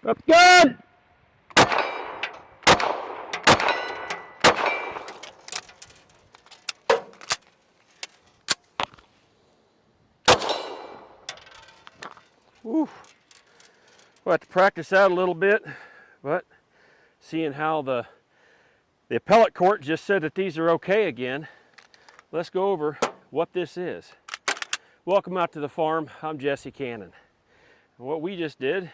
Up gun! Woo. We'll have to practice that a little bit, but seeing how the appellate court just said that these are okay again, let's go over what this is. Welcome out to the farm. I'm Jesse Cannon. And what we just did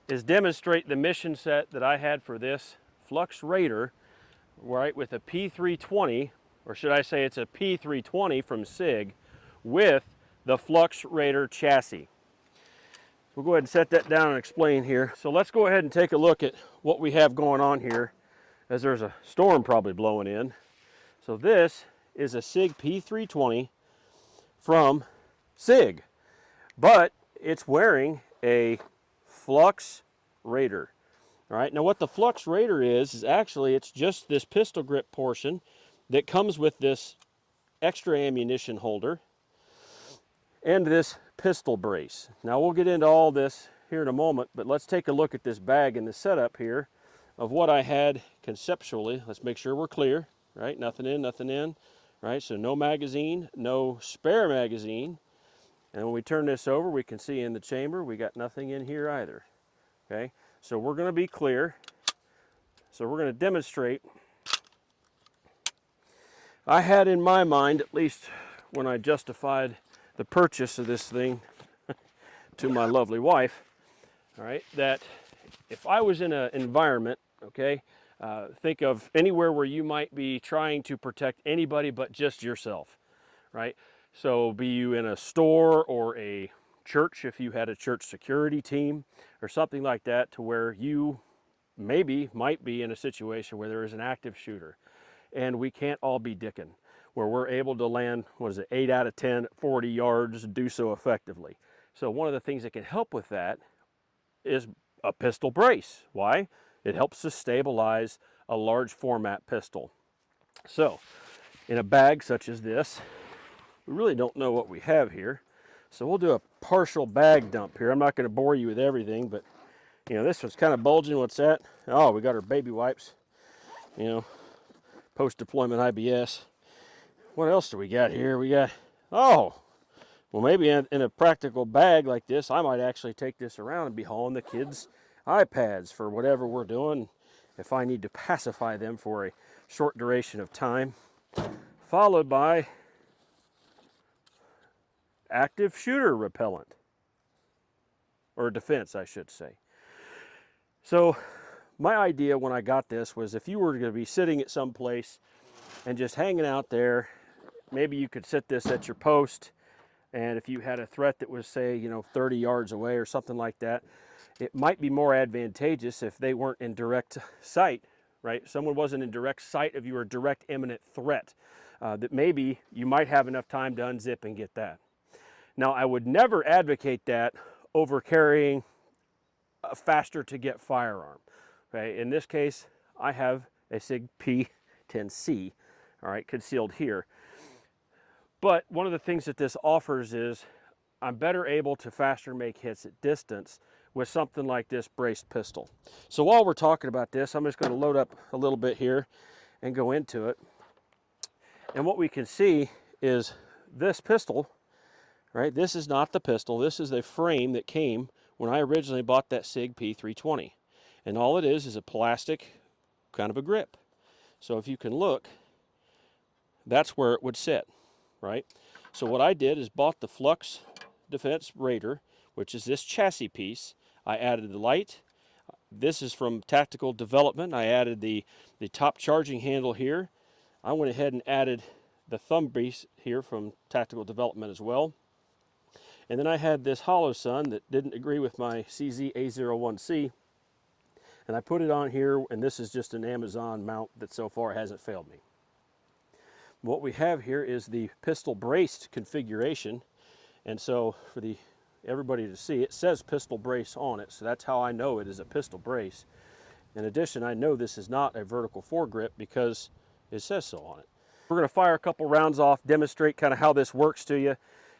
is demonstrate the mission set that I had for this Flux Raider, right, with a P320, or should I say it's a P320 from Sig, with the Flux Raider chassis. We'll go ahead and set that down and explain here. So let's go ahead and take a look at what we have going on here, as there's a storm probably blowing in. So this is a Sig P320 from Sig, but it's wearing a Flux Raider. All right, now what the Flux Raider is actually, it's just this pistol grip portion that comes with this extra ammunition holder and this pistol brace. Now we'll get into all this here in a moment, but let's take a look at this bag and the setup here of what I had conceptually. Let's make sure we're clear, right? Nothing in, right? So no magazine, no spare magazine. And when we turn this over, we can see in the chamber, we got nothing in here either, okay? So we're gonna be clear. So we're gonna demonstrate. I had in my mind, at least when I justified the purchase of this thing to my lovely wife, all right, that if I was in an environment, okay, think of anywhere where you might be trying to protect anybody but just yourself, right? So be you in a store or a church, if you had a church security team or something like that, to where you might be in a situation where there is an active shooter and we can't all be dicking, where we're able to land, 8 out of 10, 40 yards, do so effectively. So one of the things that can help with that is a pistol brace. Why? It helps to stabilize a large format pistol. So in a bag such as this, we really don't know what we have here. So we'll do a partial bag dump here. I'm not going to bore you with everything, but you know, this one's kind of bulging. What's that? Oh, we got our baby wipes, you know, post-deployment IBS. What else do we got here? We got, oh, well, maybe in a practical bag like this, I might actually take this around and be hauling the kids' iPads for whatever we're doing, if I need to pacify them for a short duration of time, followed by active shooter repellent, or defense, I should say. So my idea when I got this was, if you were going to be sitting at some place and just hanging out there, maybe you could sit this at your post, and if you had a threat that was, say, you know, 30 yards away or something like that, it might be more advantageous if they weren't in direct sight, right? Someone wasn't in direct sight of you or direct imminent threat, that maybe you might have enough time to unzip and get that. Now, I would never advocate that over carrying a faster to get firearm. Okay, in this case, I have a Sig P320, all right, concealed here. But one of the things that this offers is I'm better able to faster make hits at distance with something like this braced pistol. So while we're talking about this, I'm just going to load up a little bit here and go into it. And what we can see is this pistol, right? This is not the pistol. This is the frame that came when I originally bought that Sig P320. And all it is a plastic kind of a grip. So if you can look, that's where it would sit, right? So what I did is bought the Flux Defense Raider, which is this chassis piece. I added the light. This is from Tactical Development. I added the top charging handle here. I went ahead and added the thumb brace here from Tactical Development as well. And then I had this hollow sun that didn't agree with my CZ A01C, and I put it on here, and this is just an Amazon mount that so far hasn't failed me. What we have here is the pistol braced configuration, and so for everybody to see, it says pistol brace on it, so that's how I know it is a pistol brace. In addition, I know this is not a vertical foregrip because it says so on it. We're going to fire a couple rounds off, demonstrate kind of how this works to you.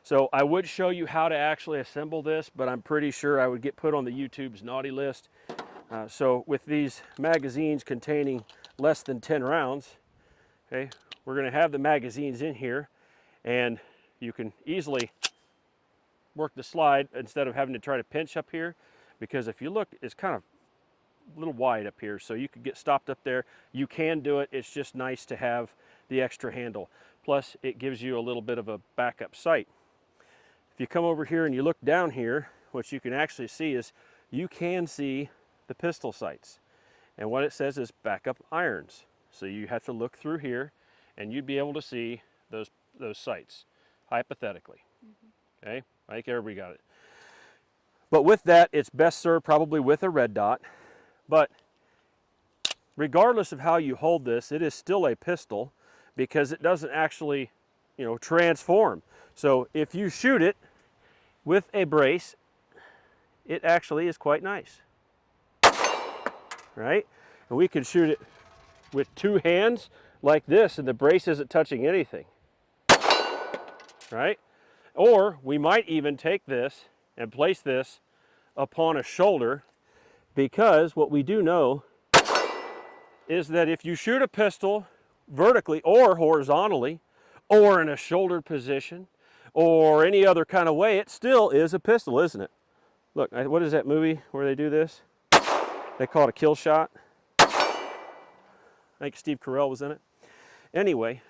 So I would show you how to actually assemble this, but I'm pretty sure I would get put on the YouTube's naughty list. So with these magazines containing less than 10 rounds, okay, we're going to have the magazines in here, and you can easily work the slide instead of having to try to pinch up here, because if you look, it's kind of a little wide up here, so you could get stopped up there. You can do it. It's just nice to have the extra handle. Plus, it gives you a little bit of a backup sight. If you come over here and you look down here, what you can actually see is you can see the pistol sights. And what it says is backup irons. So you have to look through here and you'd be able to see those sights, hypothetically. Okay, I think everybody got it. But with that, it's best served probably with a red dot. But regardless of how you hold this, it is still a pistol because it doesn't actually, transform. So if you shoot it with a brace, it actually is quite nice, right? And we can shoot it with two hands like this and the brace isn't touching anything, right? Or we might even take this and place this upon a shoulder, because what we do know is that if you shoot a pistol vertically or horizontally or in a shoulder position or any other kind of way, it still is a pistol, isn't it? Look, what is that movie where they do this? They call it a kill shot. I think Steve Carell was in it. Anyway,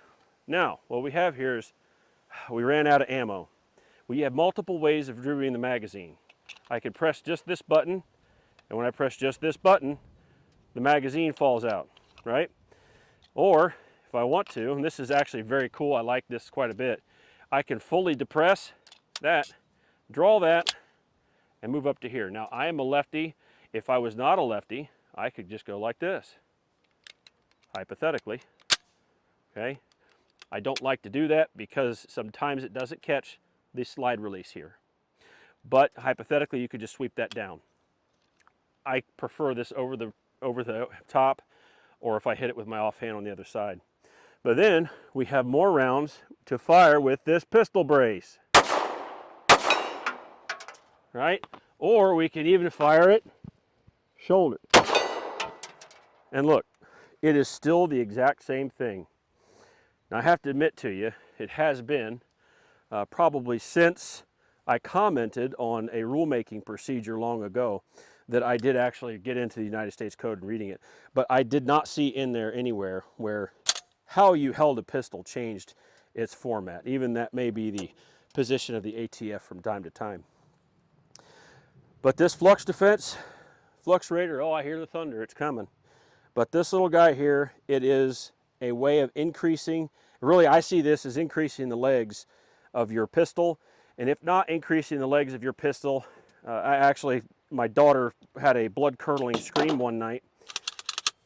now what we have here is we ran out of ammo. We have multiple ways of retrieving the magazine. I can press just this button, and when I press just this button, the magazine falls out, right? Or if I want to, and this is actually very cool, I like this quite a bit, I can fully depress that, draw that, and move up to here. Now, I am a lefty. If I was not a lefty, I could just go like this, hypothetically, okay? I don't like to do that because sometimes it doesn't catch the slide release here. But hypothetically, you could just sweep that down. I prefer this over the top, or if I hit it with my offhand on the other side. But then we have more rounds to fire with this pistol brace, right? Or we can even fire it shoulder. And look, it is still the exact same thing. Now I have to admit to you, it has been probably since I commented on a rulemaking procedure long ago that I did actually get into the United States Code and reading it. But I did not see in there anywhere where how you held a pistol changed its format. Even that may be the position of the ATF from time to time. But this Flux Defense, Flux Raider, oh, I hear the thunder, it's coming. But this little guy here, it is a way of increasing, really I see this as increasing the legs of your pistol. And if not increasing the legs of your pistol, my daughter had a blood-curdling scream one night,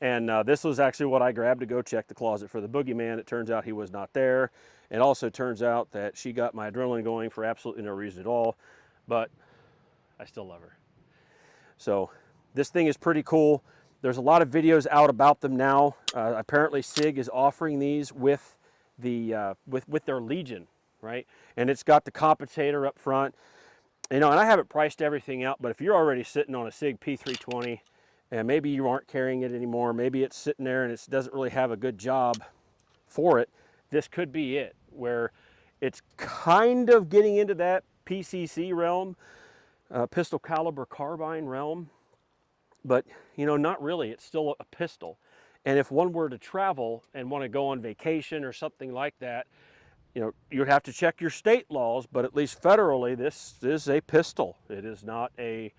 and this was actually what I grabbed to go check the closet for the boogeyman. It turns out he was not there. It also turns out that she got my adrenaline going for absolutely no reason at all, but I still love her. So this thing is pretty cool. There's a lot of videos out about them now. Apparently Sig is offering these with their Legion, right? And it's got the compensator up front. And I haven't priced everything out, but if you're already sitting on a Sig P320 and maybe you aren't carrying it anymore, maybe it's sitting there and it doesn't really have a good job for it, this could be it, where it's kind of getting into that PCC realm, pistol caliber carbine realm, but not really. It's still a pistol. And if one were to travel and want to go on vacation or something like that, you'd have to check your state laws, but at least federally, this is a pistol. It is not a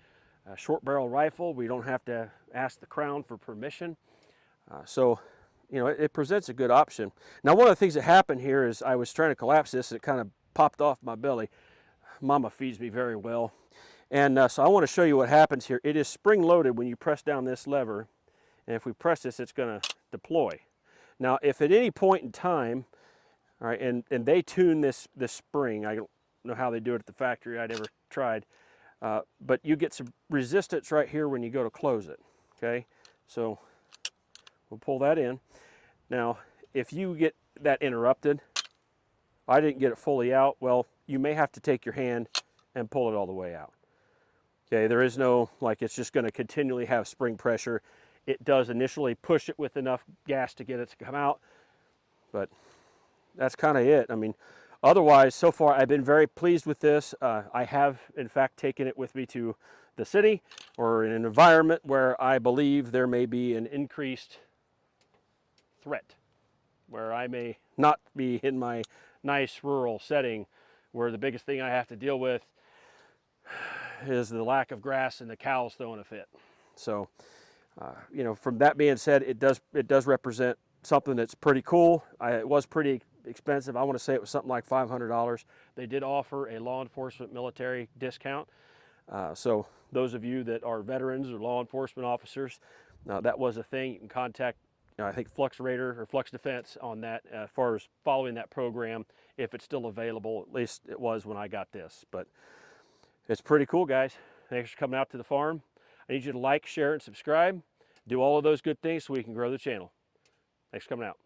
short barrel rifle. We don't have to ask the Crown for permission. So, it presents a good option. Now, one of the things that happened here is I was trying to collapse this and it kind of popped off my belly. Mama feeds me very well. And so I want to show you what happens here. It is spring loaded when you press down this lever. And if we press this, it's going to deploy. Now, if at any point in time, all right, and they tune this spring. I don't know how they do it at the factory. I never tried. But you get some resistance right here when you go to close it, okay? So we'll pull that in. Now, if you get that interrupted, I didn't get it fully out. Well, you may have to take your hand and pull it all the way out. Okay, there is no, like, it's just going to continually have spring pressure. It does initially push it with enough gas to get it to come out, but that's kind of it. I mean, otherwise, so far, I've been very pleased with this. I have, in fact, taken it with me to the city or in an environment where I believe there may be an increased threat, where I may not be in my nice rural setting, where the biggest thing I have to deal with is the lack of grass and the cows throwing a fit. So, you know, from that being said, it does represent something that's pretty cool. It was pretty expensive. I want to say it was something like $500. They did offer a law enforcement military discount. So those of you that are veterans or law enforcement officers, that was a thing. You can contact, I think, Flux Raider or Flux Defense on that as far as following that program, if it's still available. At least it was when I got this. But it's pretty cool, guys. Thanks for coming out to the farm. I need you to like, share, and subscribe. Do all of those good things so we can grow the channel. Thanks for coming out.